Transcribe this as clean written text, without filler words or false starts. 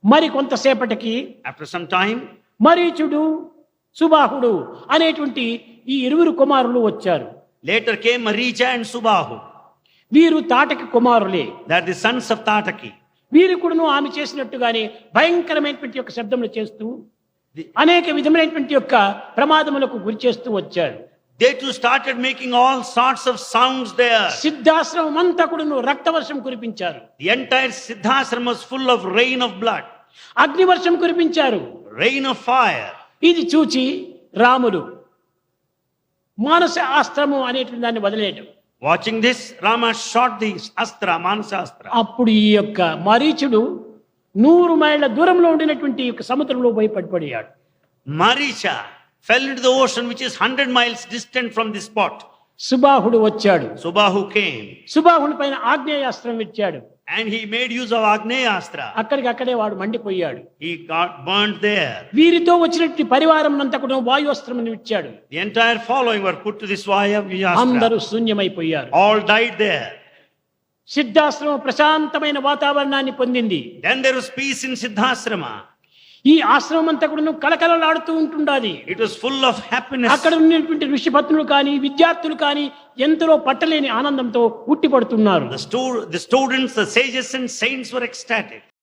మరి కొంతసేపటికి After some time, మరీచుడు సుబాహుడు అనేటువంటి ఈ ఇరువురు కుమారులు వచ్చారు. later came Maricha and Subahu. వీరు Tataki కుమారులే. They are the sons of Tataki. వీరు కూడాను ఆమె చేసినట్టుగానే భయంకరమైనటువంటి యొక్క శబ్దములు చేస్తూ అనేక విధమైనటువంటి యొక్క ప్రమాదములకు గురి చేస్తూ వచ్చారు. They too started making all sorts of sounds there. Siddhashramam అంతా కూడాను రక్తవర్షం కురిపించారు. The entire Siddhasrama was full of rain of blood, అగ్నివర్షం కురిపించారు. rain of fire. ఇది చూచి రాముడు మానస అస్త్రము అనేటువంటి దాన్ని వదిలేయడం. Watching this, Rama shot the astra, Manasa astra. అప్పుడు ఈ యొక్క మరీచుడు 100 మైళ్ళ దూరంలో ఉండినటువంటి యొక్క సముద్రంలో పోయి పడిపోయాడు. Maricha fell into the ocean which is 100 miles distant from the spot. సుబాహుడు వచ్చాడు. Subahu came సుబాహుని పైన ఆగ్నేయాస్త్రం ఇచ్చాడు. and he made use of Agneya astra. అక్కడికక్కడే వాడు మండిపోయాడు. He got burnt there. వీరితో వచ్చినటువంటి పరివారం అంతా కూడా వాయుస్త్రం ఇచ్చాడు. The entire following were put to this Vayastra. అందరూ శూన్యమైపోయారు. All died there. సిద్ధాశ్రమం ప్రశాంతమైన వాతావరణాన్ని పొందింది. Then there was peace in Siddhasrama. ఈ ఆశ్రమం అంతా కూడా కలకలలాడుతూ ఉంటుండాలి. It was full of happiness. అక్కడ ఉన్నటువంటి ఋషిపత్నులు కానీ విద్యార్థులు కానీ ఎంతలో పట్టలేని ఆనందంతో ఉట్టిపడుతున్నారు. The students, the sages and saints were ecstatic.